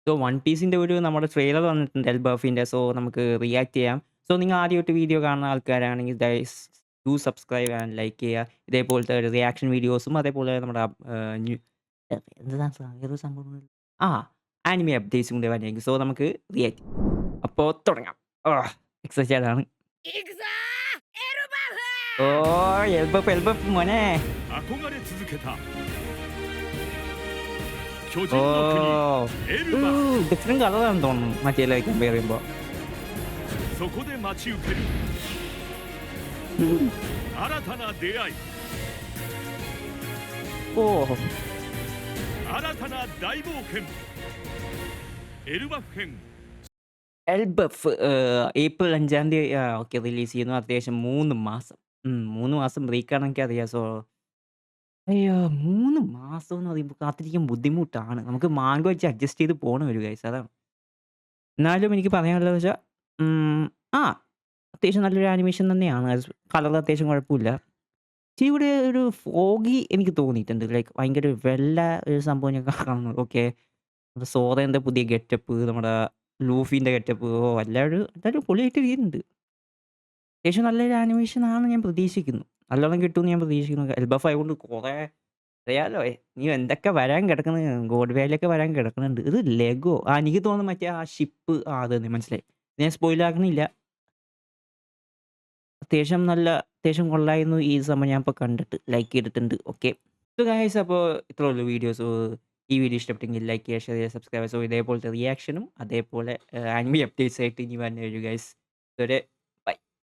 So one പീസിൻ്റെ ഒരു നമ്മുടെ ട്രെയിലർ വന്നിട്ടുണ്ട് എൽബാഫിൻ്റെ. സോ നമുക്ക് റിയാക്ട് ചെയ്യാം. സോ നിങ്ങൾ ആദ്യമായിട്ട് വീഡിയോ കാണുന്ന ആൾക്കാരാണെങ്കിൽ ദയസ് ഡു സബ്സ്ക്രൈബ് ആൻഡ് ലൈക്ക് ചെയ്യുക. ഇതേപോലത്തെ ഒരു റിയാക്ഷൻ വീഡിയോസും അതേപോലെ നമ്മുടെ എന്താ വേറൊരു സംഭവം ആ ആനിമി അപ്ഡേറ്റ്സും കൂടെ വരുന്നതായിരിക്കും. സോ നമുക്ക് റിയാക്ട് അപ്പോൾ തുടങ്ങാം. എക്സൈറ്റഡ് ആണ്. 行くぞーエルバフ ഓ എൽബഫ് എൽബഫ് മോനെ. 憧れ続けた巨人 ഓ の国エルバフ ഡിഫറെൻറ്റ് കളറാണെന്ന് തോന്നുന്നു മറ്റേ കമ്പയർ ചെയ്യുമ്പോൾ. そこで待ち受ける新たな出会い ഓ 新たな大冒険エルバフ編 എൽബഫ് ഏപ്രിൽ 5-ാം തീയതി ഓക്കെ റിലീസ് ചെയ്യുന്നു. അത്യാവശ്യം 3 മാസം 3 മാസം ബ്രേക്കാണെന്ന് എനിക്കറിയാം. സോ അയ്യോ 3 മാസം എന്ന് പറയുമ്പോൾ കാത്തിരിക്കാൻ ബുദ്ധിമുട്ടാണ്. നമുക്ക് മാംഗോ വെച്ച് അഡ്ജസ്റ്റ് ചെയ്ത് പോകണം ഒരു ഗൈസ് അതാണ്. എന്നാലും എനിക്ക് പറയാനുള്ളതെന്ന് വെച്ചാൽ ആ അത്യാവശ്യം നല്ലൊരു ആനിമേഷൻ തന്നെയാണ്. കളർ അത്യാവശ്യം കുഴപ്പമില്ല. ഇച്ചിരി കൂടെ ഒരു ഫോഗി എനിക്ക് തോന്നിയിട്ടുണ്ട്. ലൈക്ക് ഭയങ്കര വെള്ള ഒരു സംഭവം ഞാൻ കാണുന്നു. ഓക്കെ നമ്മുടെ സോറേൻ്റെ പുതിയ ഗെറ്റപ്പ്, നമ്മുടെ ലൂഫിൻ്റെ ഗെറ്റപ്പ് എല്ലാവരും പൊളിയായിട്ട് ചെയ്യുന്നുണ്ട്. അത്യാവശ്യം നല്ലൊരു ആനിമേഷനാണ് ഞാൻ പ്രതീക്ഷിക്കുന്നു. നല്ലോണം കിട്ടുമെന്ന് ഞാൻ പ്രതീക്ഷിക്കുന്നു. എൽബഫ് ആയതുകൊണ്ട് കുറേ അറിയാലോ നീ എന്തൊക്കെ വരാൻ കിടക്കുന്നത്. ഗോഡ് വാലിയൊക്കെ വരാൻ കിടക്കുന്നുണ്ട്. ഇത് ലെഗോ എനിക്ക് തോന്നുന്നു മറ്റേ ആ ഷിപ്പ് അതന്നെ മനസ്സിലായി. ഞാൻ സ്പോയിൽ ആക്കണില്ല. അത്യാവശ്യം കൊള്ളായിരുന്നു ഈ സമയം ഞാൻ ഇപ്പോൾ കണ്ടിട്ട് ലൈക്ക് ചെയ്തിട്ടുണ്ട്. ഓക്കെ സോ ഗൈസ് അപ്പോൾ ഇത്രേ ഉള്ളൂ വീഡിയോസ്. ഈ വീഡിയോ ഇഷ്ടപ്പെട്ടെങ്കിൽ ലൈക്ക് ചെയ്യുക, ഷെയർ ചെയ്യുക, സബ്സ്ക്രൈബ്. സോ ഇതേപോലത്തെ റിയാക്ഷനും അതേപോലെ ആനിമി അപ്ഡേറ്റ്സ് ആയിട്ട് ഇനി വരുന്ന വരും ഗൈസ്. ഇതുവരെ